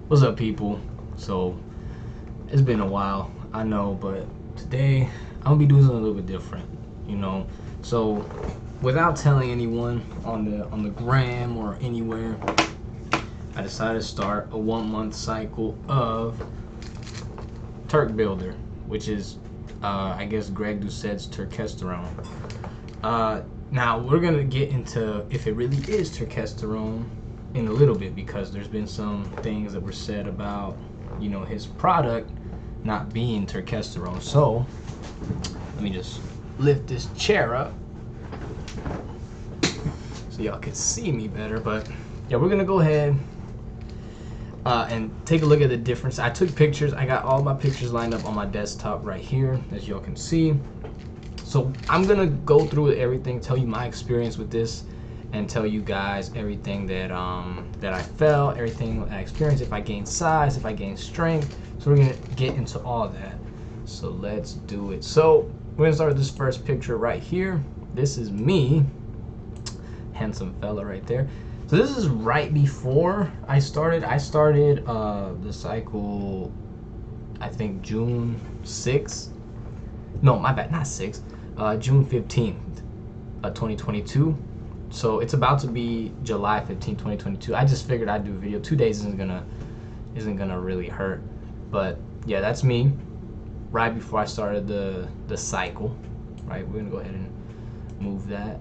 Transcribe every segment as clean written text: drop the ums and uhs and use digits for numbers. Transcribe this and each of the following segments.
What's up, people? So it's been a while, I know, but today I'm gonna be doing something a little bit different, you know. So without telling anyone on the gram or anywhere, I decided to start a 1 month cycle of Turk Builder, which is I guess Greg Doucette's Turkesterone. Now we're gonna get into if it really is Turkesterone in a little bit, because there's been some things that were said about, you know, his product not being Turkesterone. So let me just lift this chair up so y'all can see me better. But yeah, we're gonna go ahead and take a look at the difference. I took pictures. I got all my pictures lined up on my desktop right here, as y'all can see. So I'm gonna go through everything, tell you my experience with this, and tell you guys everything that that I felt, everything I experienced, if I gained size, if I gained strength. So we're gonna get into all that. So let's do it. So we're gonna start with this first picture right here. This is me, handsome fella right there. So this is right before I started. I started the cycle, I think June 6th. No, my bad, not 6th. June 15th, 2022. So it's about to be July 15th, 2022. I just figured I'd do a video. 2 days isn't gonna really hurt. But yeah, that's me right before I started the cycle. Right, we're gonna go ahead and move that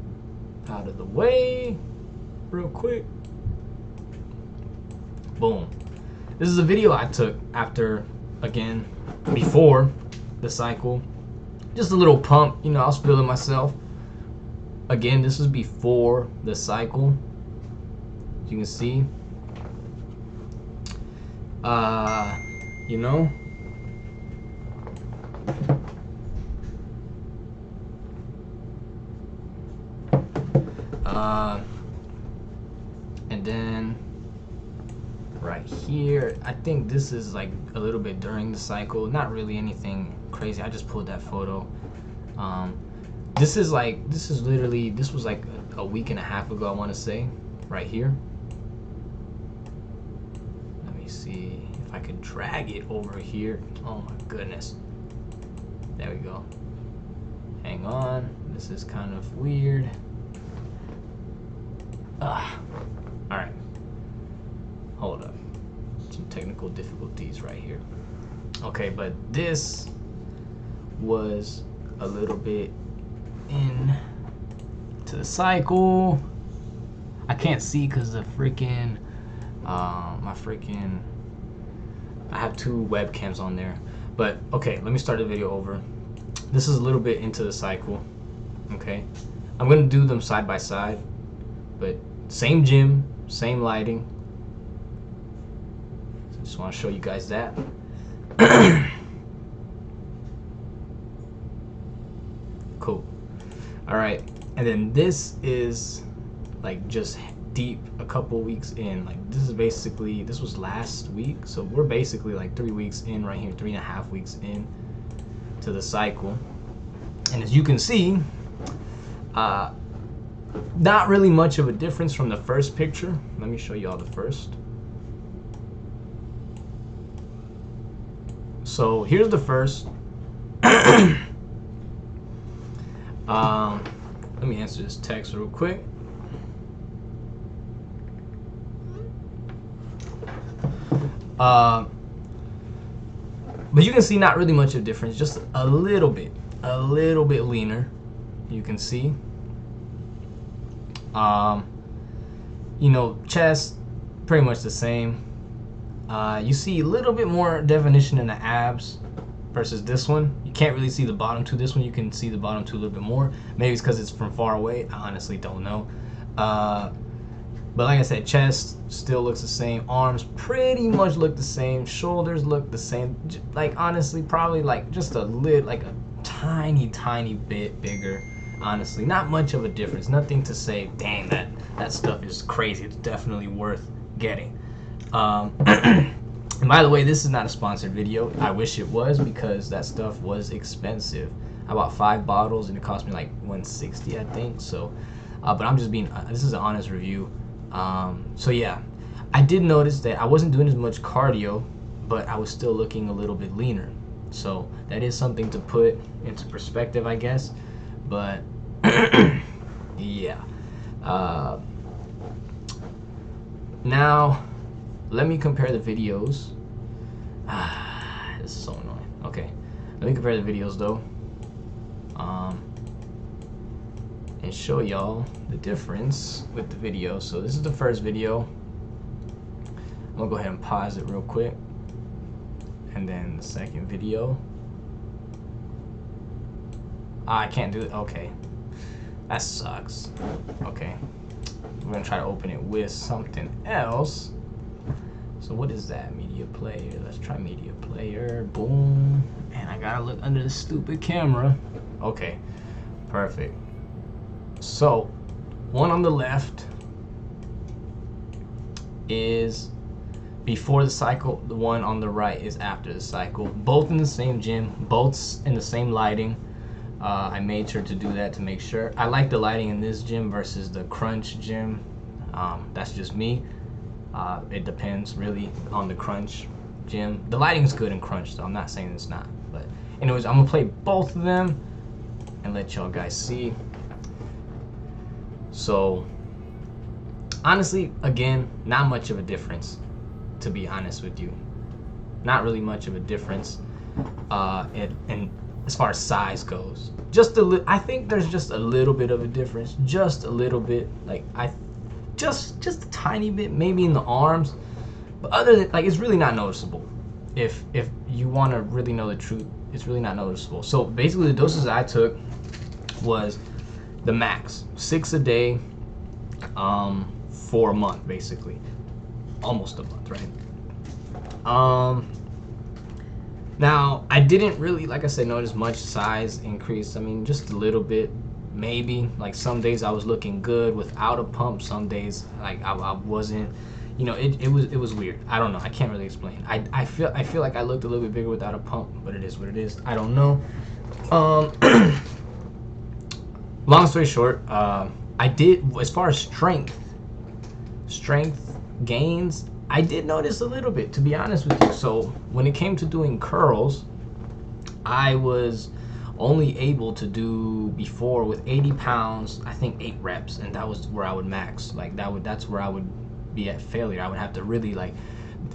out of the way real quick. Boom. This is a video I took after, again, before the cycle. Just a little pump, you know, I was feeling myself. Again, this is before the cycle. As you can see. You know. And then right here, I think this is like a little bit during the cycle. Not really anything crazy. I just pulled that photo. This is literally, this was like a week and a half ago, I want to say, right here. Let me see if I could drag it over here. Oh my goodness. There we go. Hang on. This is kind of weird. Alright. Hold up. Some technical difficulties right here. Okay, but this was a little bit in to the cycle. I can't see because the freaking I have two webcams on there. But okay, let me start the video over. This is a little bit into the cycle. Okay, I'm gonna do them side by side, but same gym, same lighting. So just want to show you guys that. Cool. All right, and then this is like just deep a couple weeks in. Like this is basically, this was last week, so we're basically like 3 weeks in right here, 3.5 weeks in to the cycle. And as you can see, not really much of a difference from the first picture. Let me show you all the first. So here's the first. Let me answer this text real quick. But you can see not really much of a difference, just a little bit leaner. You can see. You know, chest pretty much the same. You see a little bit more definition in the abs versus this one. You can't really see the bottom two. This one you can see the bottom two a little bit more. Maybe it's because it's from far away. I honestly don't know. But like I said, chest still looks the same. Arms pretty much look the same. Shoulders look the same. Like honestly, probably like just a like a tiny bit bigger. Honestly, not much of a difference. Nothing to say, dang, that stuff is crazy. It's definitely worth getting. And by the way, this is not a sponsored video. I wish it was, because that stuff was expensive. I bought 5 bottles and it cost me like $160, I think. So, but I'm just being, this is an honest review. So yeah, I did notice that I wasn't doing as much cardio, but I was still looking a little bit leaner. So that is something to put into perspective, I guess. But yeah. Now, let me compare the videos. This is so annoying. Okay, let me compare the videos though, and show y'all the difference with the video. So this is the first video. I'm gonna go ahead and pause it real quick, and then the second video. I can't do it. Okay, that sucks. Okay, we're gonna try to open it with something else. So what is that? Media player. Let's try media player. Boom. And I gotta look under the stupid camera. Okay, perfect. So one on the left is before the cycle. The one on the right is after the cycle. Both in the same gym. Both in the same lighting. I made sure to do that to make sure. I like the lighting in this gym versus the Crunch gym. That's just me. It depends really on the Crunch gym. The lighting's good in Crunch, so I'm not saying it's not. But anyways, I'm gonna play both of them and let y'all guys see. So honestly, again, not much of a difference, to be honest with you. Not really much of a difference. And as far as size goes, I think there's just a little bit of a difference, just a little bit. Like just a tiny bit, maybe in the arms, but other than, like, it's really not noticeable. If you want to really know the truth, it's really not noticeable. So basically, the doses I took was the max 6 a day, for a month, basically, almost a month, right? Now I didn't really, like I said, notice much size increase. I mean, just a little bit. Maybe, like, some days I was looking good without a pump. Some days, like, I wasn't. You know, it was weird. I don't know. I can't really explain. I feel like I looked a little bit bigger without a pump, but it is what it is. I don't know. Long story short, I did, as far as strength gains, I did notice a little bit, to be honest with you. So when it came to doing curls, I was only able to do before with 80 pounds, I think 8 reps, and that was where I would max. Like that's where I would be at failure. I would have to really, like,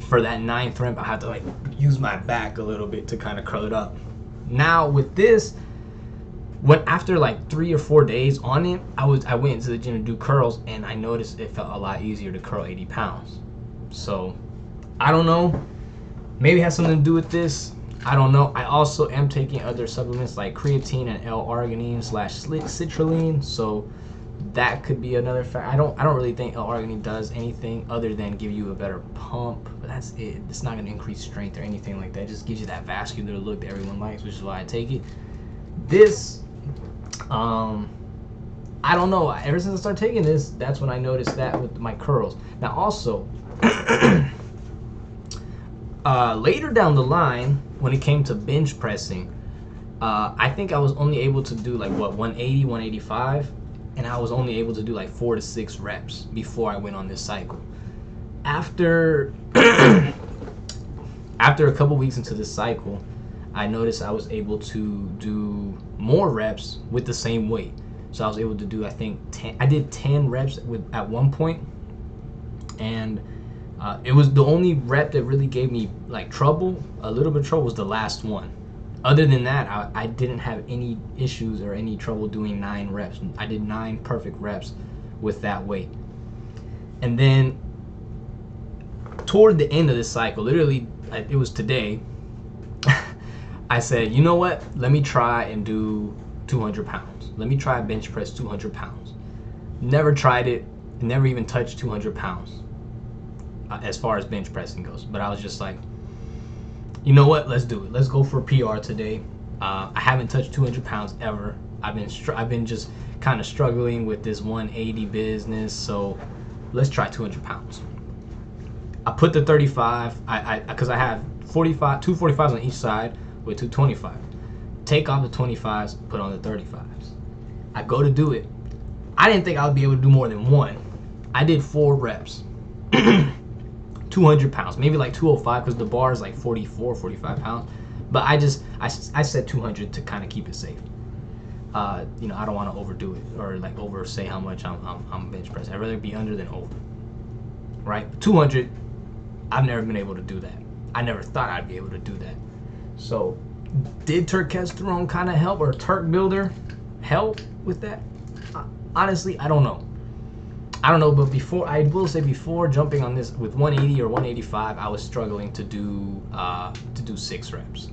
for that 9th rep, I have to, like, use my back a little bit to kind of curl it up. Now with this, after like 3 or 4 days on it, I went into the gym to do curls, and I noticed it felt a lot easier to curl 80 pounds. So I don't know, maybe it has something to do with this. I don't know. I also am taking other supplements like creatine and L-arginine / citrulline, so that could be another factor. I don't really think L-arginine does anything other than give you a better pump, but that's it. It's not going to increase strength or anything like that. It just gives you that vascular look that everyone likes, which is why I take it. This, I don't know. Ever since I started taking this, that's when I noticed that with my curls. Now also, later down the line, when it came to bench pressing, I think I was only able to do, like, 180, 185, and I was only able to do like 4 to 6 reps before I went on this cycle. After a couple weeks into this cycle, I noticed I was able to do more reps with the same weight. So I was able to do, I think, 10. I did 10 reps at one point, and it was the only rep that really gave me, like, a little bit of trouble was the last one. Other than that, I didn't have any issues or any trouble doing 9 reps. I did 9 perfect reps with that weight. And then toward the end of this cycle, literally, it was today, I said, you know what? Let me try and do 200 pounds. Let me try bench press 200 pounds. Never tried it. Never even touched 200 pounds as far as bench pressing goes. But I was just like, you know what? Let's do it. Let's go for a PR today. I haven't touched 200 pounds ever. I've been just kind of struggling with this 180 business. So let's try 200 pounds. I put the 35. Because I have 2 45s on each side with 2 25s. Take off the 25s, put on the 35s. I go to do it. I didn't think I would be able to do more than 1. I did 4 reps. 200 pounds, maybe like 205 because the bar is like 44, 45 pounds. But I said 200 to kind of keep it safe. You know, I don't want to overdo it or like over say how much I'm bench press. I'd rather be under than over. Right? 200, I've never been able to do that. I never thought I'd be able to do that. So, did Turkesterone kind of help, or Turk Builder help with that? Honestly, I don't know. But before, I will say before jumping on this with 180 or 185, I was struggling to do 6 reps.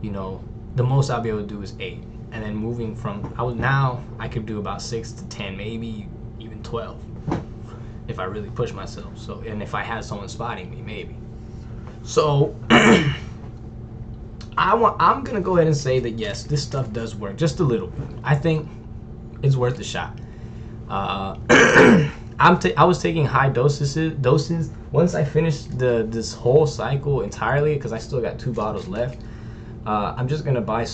You know, the most I'll be able to do is 8. And then moving from, now I could do about 6 to 10, maybe even 12 if I really push myself. So, and if I had someone spotting me, maybe. So I'm gonna go ahead and say that yes, this stuff does work just a little bit. I think it's worth a shot. I was taking high doses. Once I finished this whole cycle entirely, because I still got 2 bottles left. I'm just gonna buy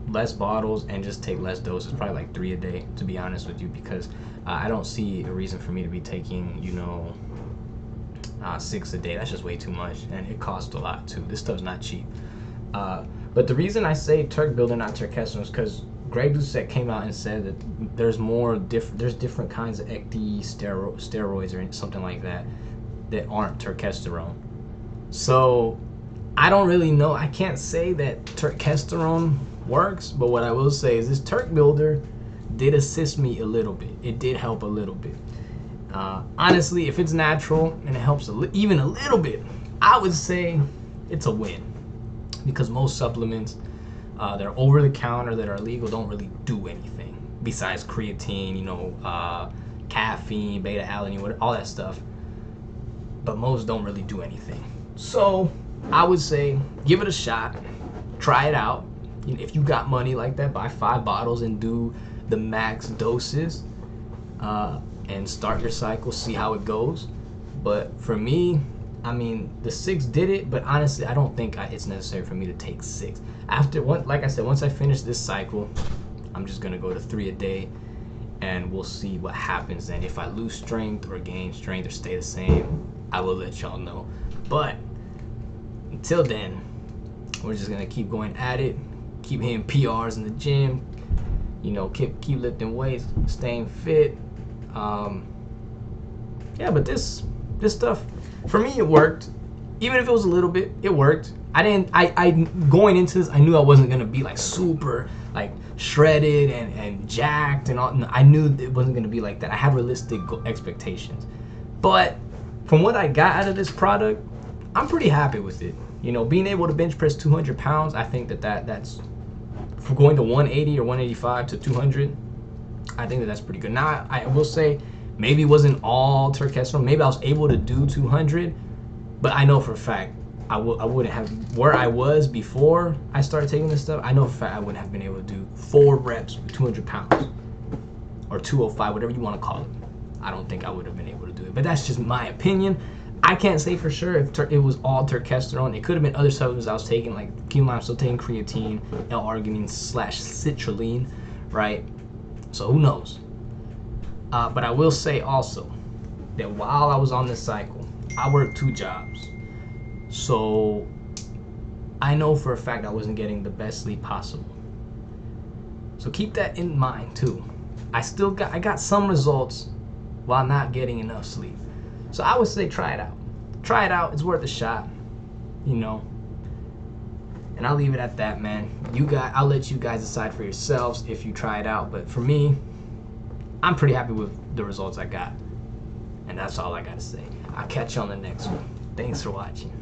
less bottles and just take less doses, probably like 3 a day, to be honest with you, because I don't see a reason for me to be taking 6 a day. That's just way too much, and it costs a lot too. This stuff's not cheap. But the reason I say Turk Builder, not Turkesterone, is because Greg Doucette came out and said that there's different kinds of ecdy steroids or something like that aren't Turkesterone. So I don't really know. I can't say that Turkesterone works, but what I will say is this Turk Builder did assist me a little bit. It did help a little bit. Honestly, if it's natural and it helps even a little bit, I would say it's a win, because most supplements that are over the counter that are illegal don't really do anything besides creatine, caffeine, beta alanine, all that stuff. But most don't really do anything. So I would say give it a shot, try it out. If you got money like that, buy 5 bottles and do the max doses. And start your cycle, see how it goes. But for me, I mean, the 6 did it, but honestly, I don't think it's necessary for me to take 6. Like I said, once I finish this cycle, I'm just gonna go to 3 a day, and we'll see what happens then. If I lose strength or gain strength or stay the same, I will let y'all know. But until then, we're just gonna keep going at it, keep hitting PRs in the gym, keep lifting weights, staying fit. Yeah, but this stuff, for me, it worked. Even if it was a little bit, it worked. I going into this, I knew I wasn't gonna be like super like shredded and jacked and all. No, I knew it wasn't gonna be like that. I had realistic expectations, but from what I got out of this product, I'm pretty happy with it. Being able to bench press 200 pounds, I think that's for going to 180 or 185 to 200. I think that's pretty good. Now, I will say, maybe it wasn't all Turkesterone. Maybe I was able to do 200, but I know for a fact I wouldn't have, where I was before I started taking this stuff, I know for a fact I wouldn't have been able to do 4 reps with 200 pounds or 205, whatever you want to call it. I don't think I would have been able to do it, but that's just my opinion. I can't say for sure if it was all Turkesterone. It could have been other supplements I was taking, like keep in mind I'm still taking creatine, L-arginine / citrulline, right? So who knows? But I will say also that while I was on this cycle, I worked 2 jobs. So I know for a fact I wasn't getting the best sleep possible. So keep that in mind too. I got some results while not getting enough sleep. So I would say try it out. Try it out. It's worth a shot. And I'll leave it at that, man. I'll let you guys decide for yourselves if you try it out. But for me, I'm pretty happy with the results I got. And that's all I got to say. I'll catch you on the next one. Thanks for watching.